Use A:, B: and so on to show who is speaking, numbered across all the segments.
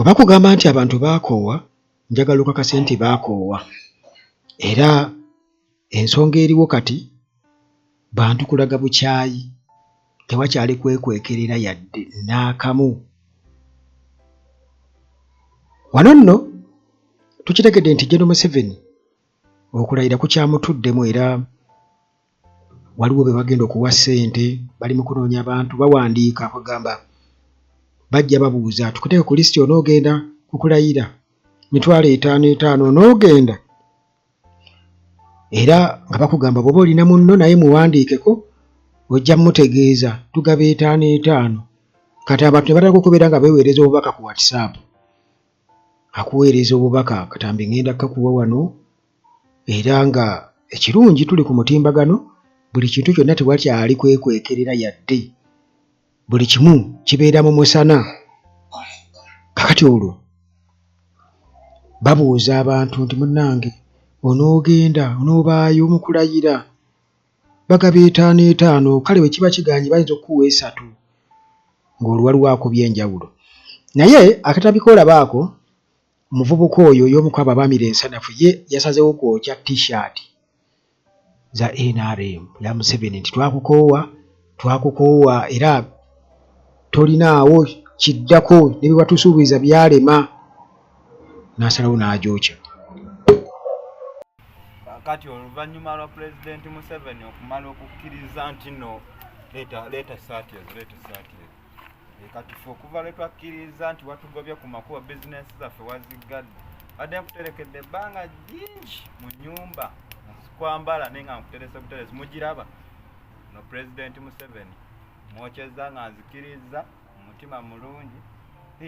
A: bwe bakugamba nti abantu baakoowa njagala okakase nti baakoowa era ensonga eriwo kati bantu kulaga bukyayi tewakyali kwekwekerera yadde n'akamu. Wano nno tukitegedde nti General Museveni okulayira kukyamutuddemu era waliwo be bagenda okuwa ssente bali mu kunoonya abantu bawandiika kugamba bajja babuuza tukuteeke ku lisiti onoogenda kukulayira 5,500 onoogenda era nga bakugamba bw'oba olina munno naye muwandiikeko ojja mutegeeza tugaba 5,500 kati abantu ne batandika okubeera nga beeweereza obubaka ku WhatsApp akuweereza obubaka katambi ngenda kakuwa wano era nga ekirungi tuli ku mutimbagano buli kintu kyonna tewakyali kwekwekerera yadde buli kimu kibeera mu musana. Kakati olwo babuuza abantu nti munnange onoogenda onoobaayo mu kulayira bagaba 5,500 kale bwe kiba kiganye bayinza okukuwa 3 ng'olwo waliwo akubye enjawulo. Naye akatambi koolabaako omuvubuka oyo y'omukwabo abaamira ensanafu ye yasazeewo kwokya t-shirt za NRM ya Museveni nti twakukoowa era tolinaawo kiddako ne bye watusuubiza byalema n'asalawo n'agyokya.
B: Kati oluvannyuma lwa Pulezidenti Museveni okumala okukkiriza nti no leeta saati ezo kati ffe okuva lwe twakkiriza nti watugobye ku makubo bizinesi zaffe waziggadde badde nkuterekedde ebbanga jingi mu nnyumba kwambala naye nga nkuterese buteresi mugiraba no Pulezidenti Museveni mwokyeza nga nzikiriza omutima mulungi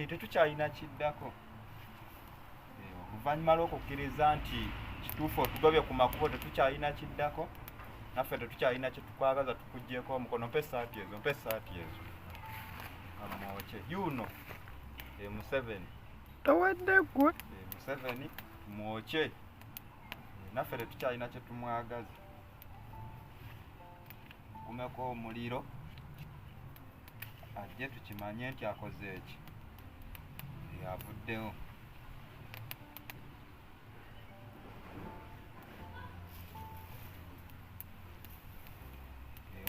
B: tetukyalina kiddako. Oluvannyuma lw'okukkiriza nti kituufu otugobye ku makubo tetukyalina kiddako naffe tetukyalina kye tukwagaza tukuggyeko omukono mpe saati ezo amwoke yuno Museveni towedde gwe Museveni mwoke naffe tetukyalina kye tumwagaza kumeko omuliro ajje tukimanye nti akoze eki avuddewo.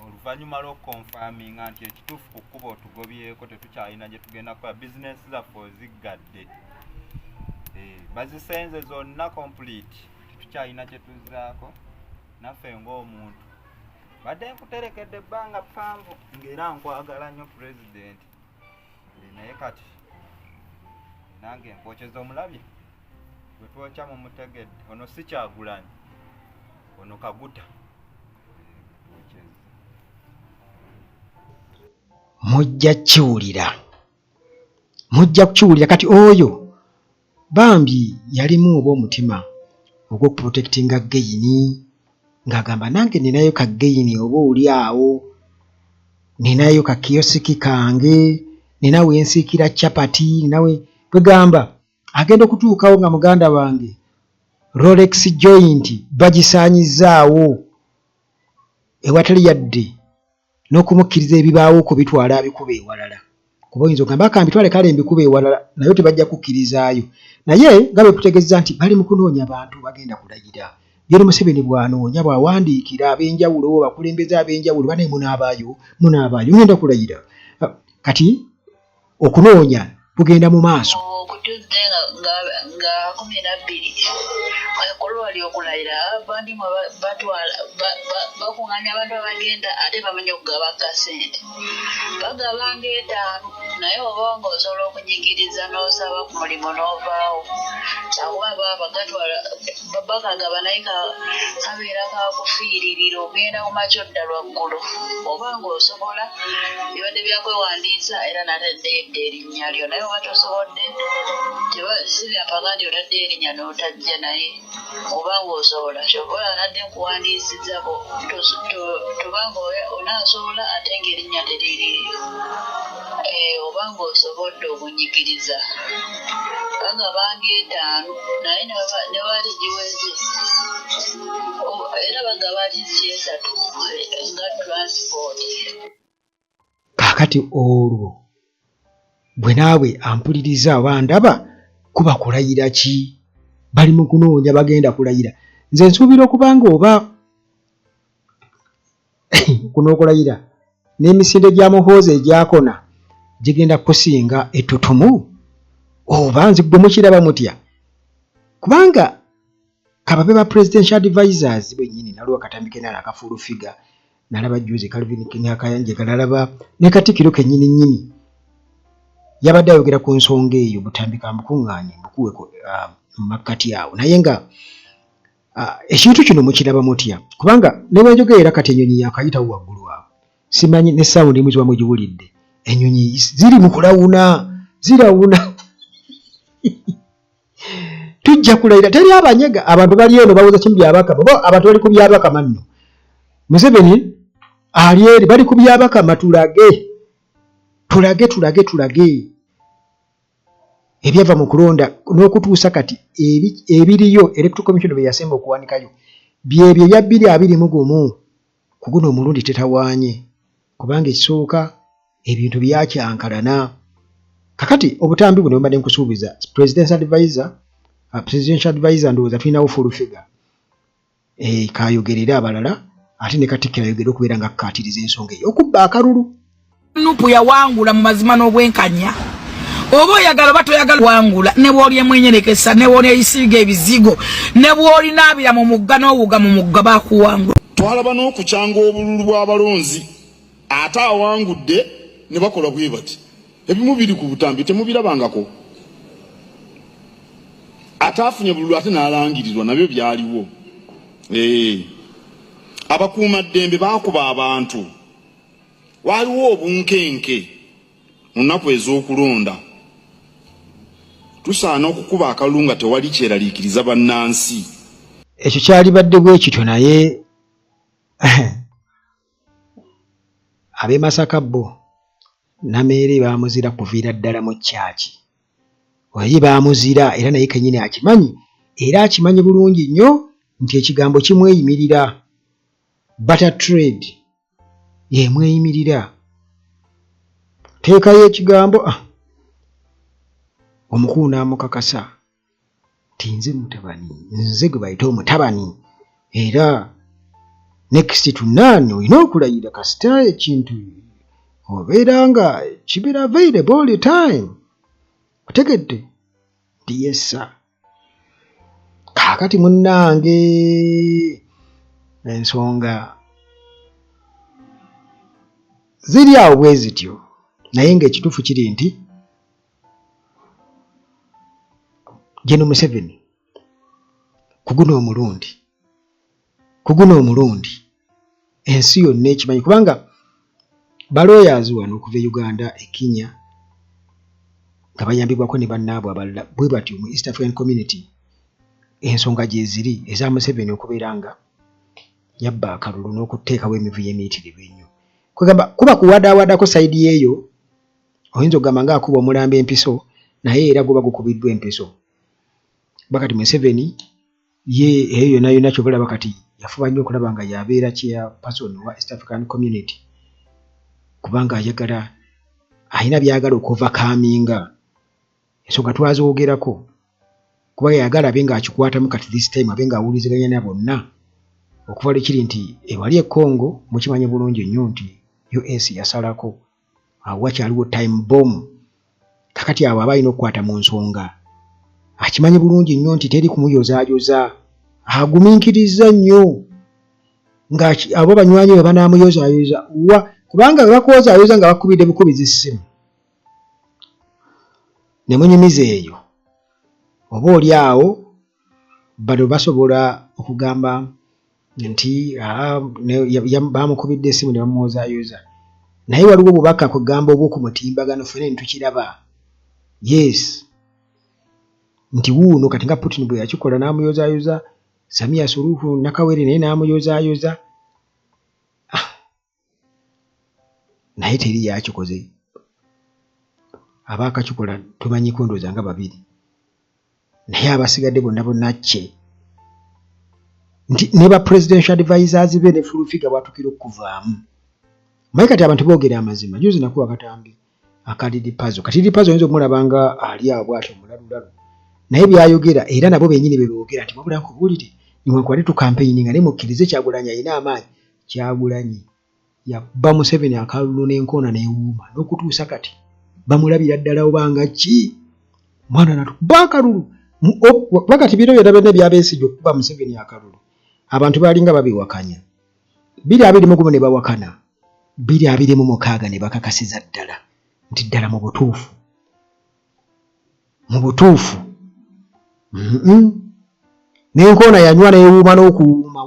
B: Oluvannyuma lw'okukonfaminga nti ekituufu ku kkubo otugobyeko tetukyalina gye tugenda kukola bizinesi zaffe oziggadde bazisenze zonna complete tetukyalina kye tuzzaako naffe ng'omuntu badde nkuterekedde ebbanga ppanvu ng'era nkwagala nnyo pulezidenti naye kati nange nkwokyeza omulabye gwe twokya mu mutegedde ono si Kyagulanyi ono Kaguta.
A: Mujja kukiwulira kati oyo bambi yalimu oba omutima ogw'okuprotectinga geyini ng'agamba nange ninayo ka geyini oba oli awo ninayo ka kiyosiki kange ninawe ensiikira chapati ninawe bwegamba agenda okutuukawo nga muganda wange Rolex joint bagisaanyizaawo ewatali yadde n'okumukkiriza ebibaawo kubitwala abikuba ewalala kuba oyinza ogamba akambitwale kale mbikuba ewalala naye tebajja kukkirizaayo naye nga bwe kutegeeza nti bali mu kunoonya abantu bagenda kulayira. General Museveni bw'anoonya bw'awandiikira ab'enjawulo bakulembeze ab'enjawulo banaye munaabayo ngenda kulayira kati okunoonya kugenda mu maaso.
C: Okutudde nga 12 kulwali okulayira abandi batwala bakuŋŋaanya abantu abagenda ate bamanyi okugaba kasente bagabanga 5 naye oba ng'osobola okunyigiriza n'osaba ku mulimu n'ovaawo akuba baba bagatwala bakagaba naye kabeera kakufiiririra ogenda ku makyo ddala waggulu oba ng'osobola bibadde byakwewandiisa era natadde edda erinnya lyo naye oba tosobodde si byampaka nti otadde erinnya n'otajja naye oba ng'osobola kyobola nadde nkuwandiisiza tobanga onaasobola ate ng'erinnya teririiyo oba ng'osobodde okunyigiriza bagabanga 5 naye ne bali giweze era bagaba liisi 3 nga transport.
A: Kaakati olwo bwe naawe ampuliriza bandaba kuba kulayira ki bali mu kunoonya bagenda kulayira nze nsuubira okubanga oba kuno okulayira n'emisinde gya muhoozi egyakona gigenda kusinga ettutumu oba nzigwe mukiraba mutya kubanga kababe ba presidential advisors bennyini naliwo akatambike nala akafuulu figa nalaba juzi Calvin Nyakayanje nalaba ne Katikkiro kennyini nnyini yabadde ayogera ku nsonga eyo butambika mukuŋŋaanye mukuweko mu makkati awo naye nga ekintu kino mukiraba mutya kubanga ne bwenjogerera kati ennyonyi yakayitawo waggulu awo simanyi ne sawundi muziba mugiwulidde ennyonyi ziri mu kulawuna zirawuna tujja kulayira teri abanyega abantu bali eno bawoza kimu byabakama bo abantu bali ku byabakama nno Museveni ali eri bali ku byabakama tulage ebyava mu kulonda n'okutuusa kati ebiriyo electoral commission bye yasemba okuwanikayo byebyo bya 221 ku guno omulundi tetawaanye kubanga ekisooka ebintu byakyankalana kakati obutambi buno mbadde nkusuubiza presidential advisor ndowooza tulinawo full figure kayogerera abalala ate ne Katikkiro ayogera okubeera nga akkaatiriza ensonga eyo okubba akalulu
D: Nupu yawangula mu mazima n'obwenkanya oba oyagala batoyagala wangula ne bw'oli emwenyerekesa ne bw'oli eyisiga ebizigo ne bw'oli naabira mu mugga n'owuga mu mugga bakuwangula
E: twalaba n'okukyanga obululu bw'abalonzi ate awangudde ne bakola bwe bati ebimu biri ku butambi temubirabangako ate afunye bululu ate n'alangirirwa nabyo byaliwo abakuumaddembe baakuba abantu waliwo obunkenke mu nnaku ez'okulonda tusaana okukuba akalulu nga tewali kyeraliikiriza bannansi
A: ekyo kyalibadde bwekityo naye ab'e Masaka bo Nameere baamuzira kuviira ddala mu kyaki oyi baamuzira era naye kennyini akimanyi era akimanyi bulungi nnyo nti ekigambo kimweyimirira butter trade yemweyimirira teekayo ekigambo omukulu n'amukakasa ti nze mutabani nze gwe bayita omutabani era next to none olina okulayira kasita ekintu obeera nga kibeera available all the time otegedde nti yessa kaakati munnange ensonga ziri awo bwe zityo naye ng'ekituufu kiri nti General Museveni ku guno omulundi ensi yonna ekimanyi kubanga balooyazi wano okuva e Uganda e Kenya nga bayambibwako ne bannaabwe abalala bwe batyo mu East African Community ensonga gye ziri eza Museveni okubeera nga yabba akalulu n'okuteekawo emivuyo emiyitirivu ennyo kwegamba kuba kuwadaawadako sayidi eyo oyinza okugamba ng'akuba omulambo empiso naye era guba gukubiddwa empiso bakati Museveni ye eyo yonna yonna kyobalaba kati yafuba nnyo okulaba nga yabeera chairperson wa East African Community kubanga ayagala ayina byagala okuvakaaminga ensonga twazoogerako kuba yayagala abe ng'akikwatamu kati this time abe ng'awuliziganya na bonna okuva lekiri nti ewali e Congo mukimanyi bulungi nnyo nti US yasalako awo wakyaliwo time bomb kakati abo aba alina okukwata mu nsonga akimanyi bulungi nnyo nti teri kumuyozaayoza agumiikiriza nnyo nga abo banywanyi be banaamuyozaayoza kubanga bwe bakuwozaayoza nga bakubidde bukubizi ssimu ne munyumiza eyo oba oli awo bano basobola okugamba nti baamukubidde essimu ne bamuwozaayoza naye waliwo obubaka kugamba obw'okumutimbagano ffene ntukiraba yes nti wuuno kati nga Putin bwe yakikola n'amuyozaayoza Samia Suluhu Nakawere naye n'amuyozaayoza naye teri yakikoze abaakakikola tumanyiko ndowooza nga babiri naye abasigadde bonna kye nti ne ba presidential advisors be ne Fulufiga bwatukira okuvaamu maye kati abantu boogera amazima juzi nakuwa katambi akadidi puzzle katidi puzzle oyinza okumulabanga ali awo bw'atyo mulalulalu naye byayogera era nabo bennyini bye boogera nti wabula nkubuulire niwekwali tukampeyini nga ne mukkirize Kyagulanyi alina amaanyi Kyagulanyi yabba Museveni akalulu n'enkoona n'ewuuma n'okutuusa kati bamulabira ddala obanga ki mwana natuba akalulu wakati biro byonna byonna byabeesigye okuba Museveni akalulu abantu baalinga babiwakanya 2021 ne bawakana 2026 ne bakakasiza ddala nti ddala mu butuufu n'enkoona yanywa n'ewuuma n'okuwuuma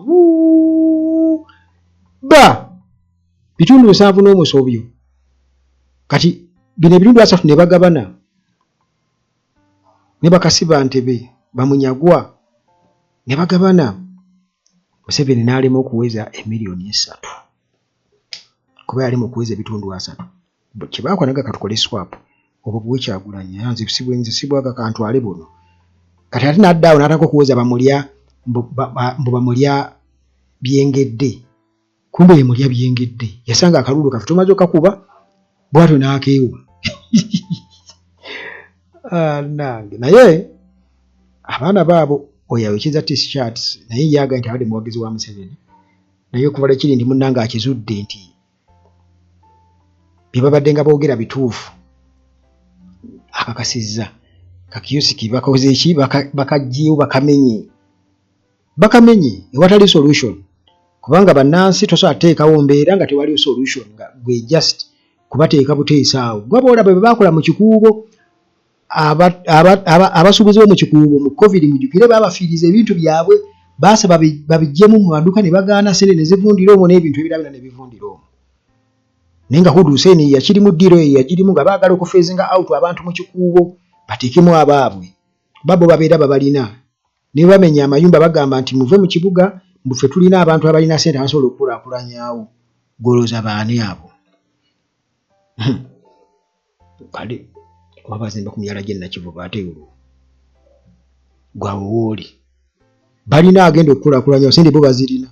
A: ba bitundu 7 n'omusobyo kati bino ebitundu 3 ne bagabana ne bakasiba Ntebe bamunyagwa ne bagabana Museveni n'alema okuweza $1 million kuba yali mu kuweza ebitundu 3 kyebakwanaga katukole swap obwo buwe Kyagulanyi yanze sibwaga kantwale buno kati ate n'addaawo n'ataka okuweza bamulya bamulya byengedde kumbe yemulya byengedde yasanga akalulu kafe tumaze okakuba bwatyo n'akeewa nange naye abaana baabo oyo awekeza t-shirts naye yaga nti abadde muwagizi wa Museveni naye okuvala kiri ndi munnanga akizudde nti bye babadde nga boogera bituufu akakasizza kakiyosiki bakoze eki bakajjeewo bakamenye ewatali solution kubanga bannansi tosobola kuteekawo mbeera nga tewaliwo solution nga gwe just kubateeka buteesaawo gwaboola bwe bakola mu kikuubo abasuubuzi bo mu kikuubo mu covid mujjukire babafiiriza ebintu byabwe baasaba babijjemu mu maduuka ne bagaana sente ne zivundira omwo n'ebintu ebirala ne bivundira omwo naye nga Hudu Hussein yakirimu ddiro eyo yagirimu nga baagala okufeezinga out abantu mu kikuubo bateekemu abaabwe babo babeera babalina ne bamenya amayumba bagamba nti muve mu kibuga mbufe tulina abantu abalina sente abasobola okukulaakulanyawo golooza baani abo kale wabazimba ku myala gye Nakivubo ate olwo gwawe wooli balina agenda okukulaakulanyawo sente bo bazirina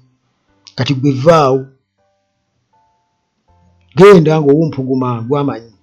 A: kati gwe vaawo genda ng'owumpuguma gwamanyi